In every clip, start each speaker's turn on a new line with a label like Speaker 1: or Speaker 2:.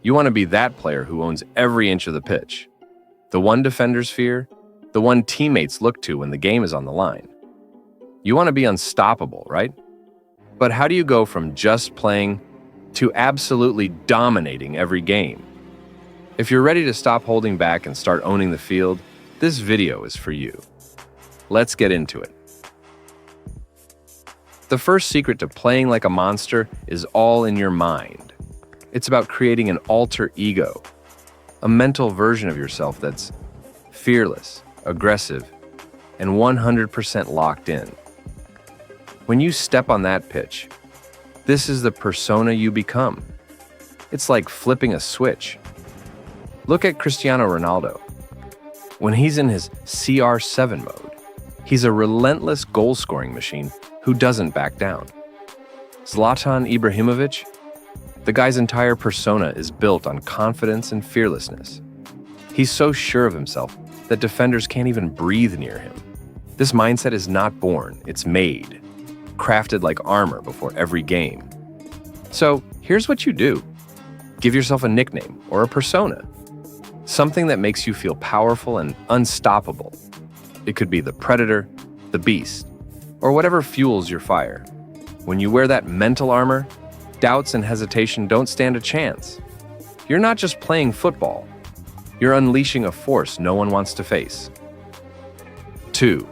Speaker 1: You want to be that player who owns every inch of the pitch. The one defenders fear, the one teammates look to when the game is on the line. You want to be unstoppable, right? But how do you go from just playing to absolutely dominating every game? If you're ready to stop holding back and start owning the field, this video is for you. Let's get into it. The first secret to playing like a monster is all in your mind. It's about creating an alter ego, a mental version of yourself that's fearless, aggressive, and 100% locked in. When you step on that pitch, this is the persona you become. It's like flipping a switch. Look at Cristiano Ronaldo. When he's in his CR7 mode, he's a relentless goal-scoring machine who doesn't back down. Zlatan Ibrahimovic, the guy's entire persona is built on confidence and fearlessness. He's so sure of himself that defenders can't even breathe near him. This mindset is not born, it's made, crafted like armor before every game. So here's what you do. Give yourself a nickname or a persona, something that makes you feel powerful and unstoppable. It could be the Predator, the Beast, or whatever fuels your fire. When you wear that mental armor, doubts and hesitation don't stand a chance. You're not just playing football. You're unleashing a force no one wants to face. 2.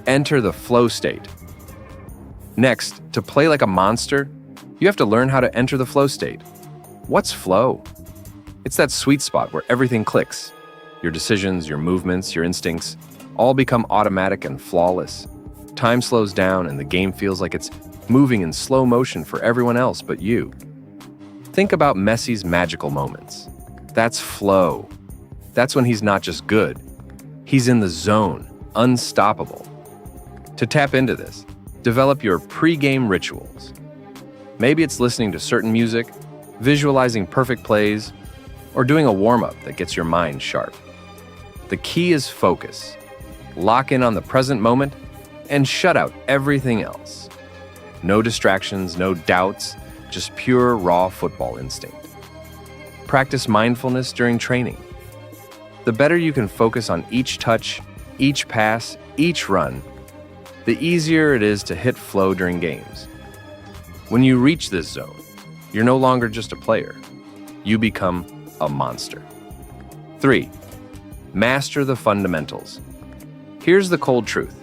Speaker 1: Enter the flow state. Next, to play like a monster, you have to learn how to enter the flow state. What's flow? It's that sweet spot where everything clicks. Your decisions, your movements, your instincts all become automatic and flawless. Time slows down and the game feels like it's moving in slow motion for everyone else but you. Think about Messi's magical moments. That's flow. That's when he's not just good. He's in the zone, unstoppable. To tap into this, develop your pre-game rituals. Maybe it's listening to certain music, visualizing perfect plays, or doing a warm-up that gets your mind sharp. The key is focus. Lock in on the present moment and shut out everything else. No distractions, no doubts, just pure raw football instinct. Practice mindfulness during training. The better you can focus on each touch, each pass, each run, the easier it is to hit flow during games. When you reach this zone, you're no longer just a player. You become a monster. 3. Master the fundamentals. Here's the cold truth.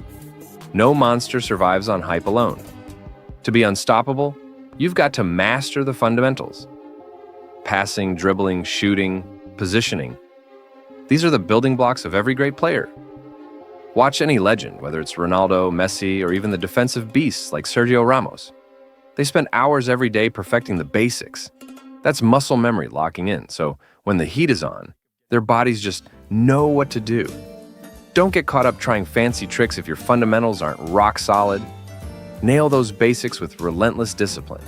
Speaker 1: No monster survives on hype alone. To be unstoppable, you've got to master the fundamentals. Passing, dribbling, shooting, positioning. These are the building blocks of every great player. Watch any legend, whether it's Ronaldo, Messi, or even the defensive beasts like Sergio Ramos. They spend hours every day perfecting the basics. That's muscle memory locking in, so when the heat is on, their bodies just know what to do. Don't get caught up trying fancy tricks if your fundamentals aren't rock solid. Nail those basics with relentless discipline.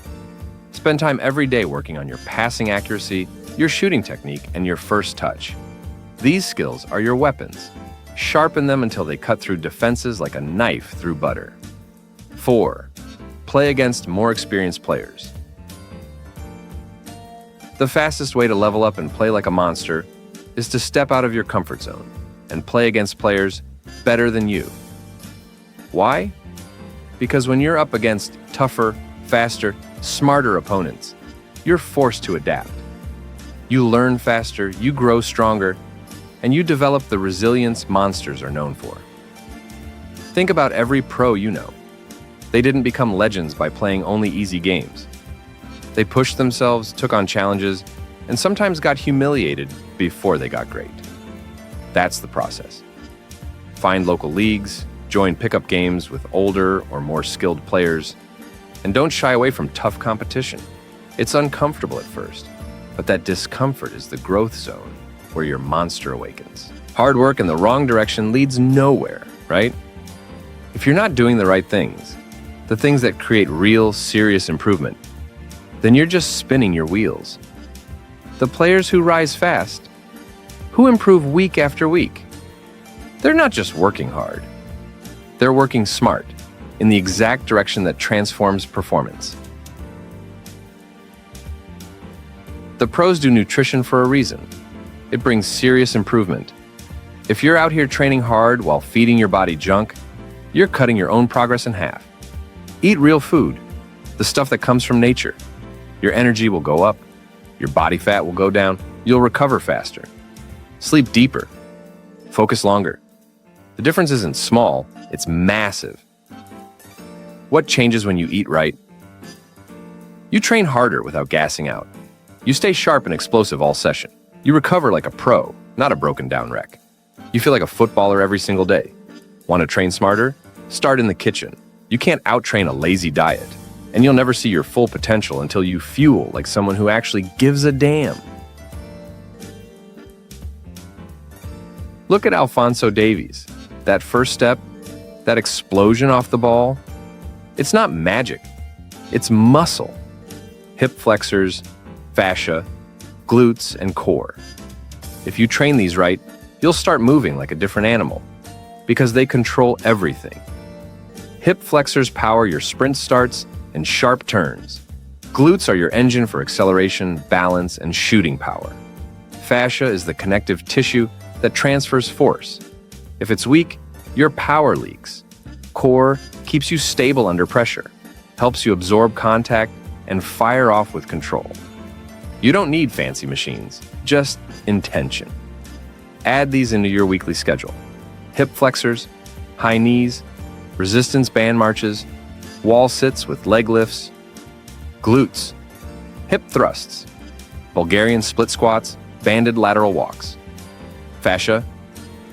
Speaker 1: Spend time every day working on your passing accuracy, your shooting technique, and your first touch. These skills are your weapons. Sharpen them until they cut through defenses like a knife through butter. 4. Play against more experienced players. The fastest way to level up and play like a monster is to step out of your comfort zone and play against players better than you. Why? Because when you're up against tougher, faster, smarter opponents, you're forced to adapt. You learn faster, you grow stronger, and you develop the resilience monsters are known for. Think about every pro you know. They didn't become legends by playing only easy games. They pushed themselves, took on challenges, and sometimes got humiliated before they got great. That's the process. Find local leagues, join pickup games with older or more skilled players, and don't shy away from tough competition. It's uncomfortable at first, but that discomfort is the growth zone where your monster awakens. Hard work in the wrong direction leads nowhere, right? If you're not doing the right things, the things that create real, serious improvement, then you're just spinning your wheels. The players who rise fast, who improve week after week, they're not just working hard. They're working smart, in the exact direction that transforms performance. The pros do nutrition for a reason. It brings serious improvement. If you're out here training hard while feeding your body junk, you're cutting your own progress in half. Eat real food, the stuff that comes from nature. Your energy will go up, your body fat will go down, you'll recover faster. Sleep deeper, focus longer. The difference isn't small, it's massive. What changes when you eat right? You train harder without gassing out. You stay sharp and explosive all session. You recover like a pro, not a broken down wreck. You feel like a footballer every single day. Want to train smarter? Start in the kitchen. You can't out-train a lazy diet, and you'll never see your full potential until you fuel like someone who actually gives a damn. Look at Alphonso Davies. That first step, that explosion off the ball, it's not magic, it's muscle. Hip flexors, fascia, glutes, and core. If you train these right, you'll start moving like a different animal because they control everything. Hip flexors power your sprint starts and sharp turns. Glutes are your engine for acceleration, balance, and shooting power. Fascia is the connective tissue that transfers force. If it's weak, your power leaks. Core keeps you stable under pressure, helps you absorb contact, and fire off with control. You don't need fancy machines, just intention. Add these into your weekly schedule. Hip flexors, high knees, resistance band marches, wall sits with leg lifts, glutes, hip thrusts, Bulgarian split squats, banded lateral walks, fascia,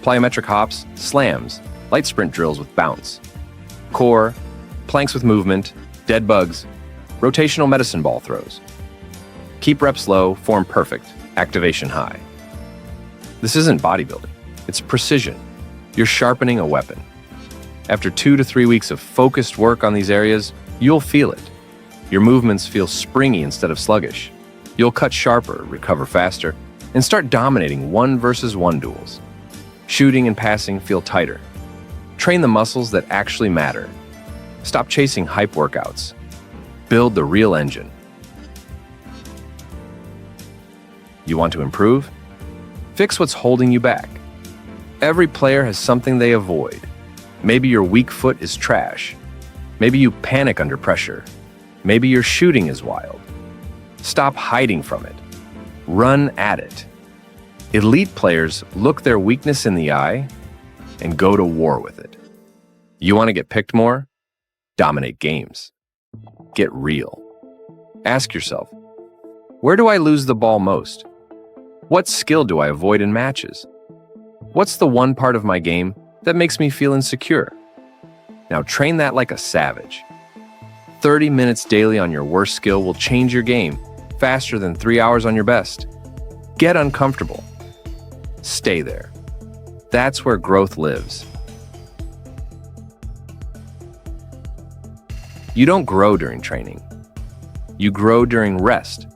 Speaker 1: plyometric hops, slams, light sprint drills with bounce, core, planks with movement, dead bugs, rotational medicine ball throws. Keep reps low, form perfect, activation high. This isn't bodybuilding, it's precision. You're sharpening a weapon. After 2 to 3 weeks of focused work on these areas, you'll feel it. Your movements feel springy instead of sluggish. You'll cut sharper, recover faster, and start dominating 1-versus-1 duels. Shooting and passing feel tighter. Train the muscles that actually matter. Stop chasing hype workouts. Build the real engine. You want to improve? Fix what's holding you back. Every player has something they avoid. Maybe your weak foot is trash. Maybe you panic under pressure. Maybe your shooting is wild. Stop hiding from it. Run at it. Elite players look their weakness in the eye and go to war with it. You want to get picked more? Dominate games. Get real. Ask yourself, where do I lose the ball most? What skill do I avoid in matches? What's the one part of my game that makes me feel insecure? Now train that like a savage. 30 minutes daily on your worst skill will change your game faster than 3 hours on your best. Get uncomfortable. Stay there. That's where growth lives. You don't grow during training. You grow during rest.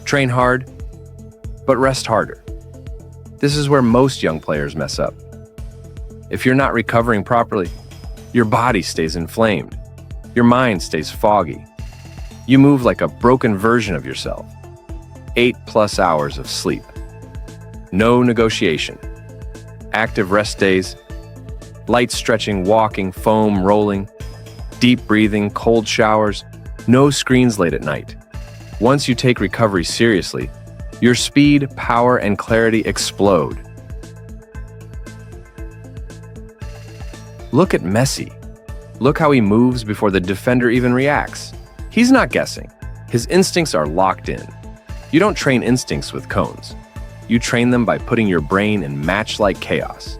Speaker 1: Train hard, but rest harder. This is where most young players mess up. If you're not recovering properly, your body stays inflamed. Your mind stays foggy. You move like a broken version of yourself. 8+ hours of sleep. No negotiation. Active rest days. Light stretching, walking, foam rolling. Deep breathing, cold showers. No screens late at night. Once you take recovery seriously, your speed, power, and clarity explode. Look at Messi. Look how he moves before the defender even reacts. He's not guessing. His instincts are locked in. You don't train instincts with cones. You train them by putting your brain in match-like chaos.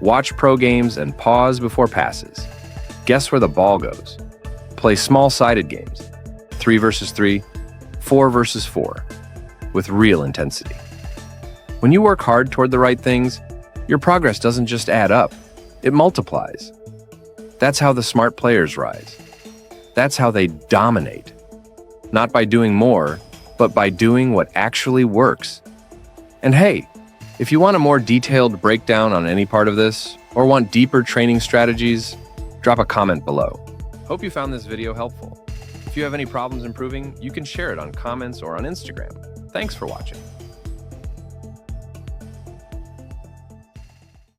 Speaker 1: Watch pro games and pause before passes. Guess where the ball goes. Play small-sided games. 3 versus 3, 4 versus 4. With real intensity. When you work hard toward the right things, your progress doesn't just add up, it multiplies. That's how the smart players rise. That's how they dominate. Not by doing more, but by doing what actually works. And hey, if you want a more detailed breakdown on any part of this, or want deeper training strategies, drop a comment below. Hope you found this video helpful. If you have any problems improving, you can share it on comments or on Instagram. Thanks for watching.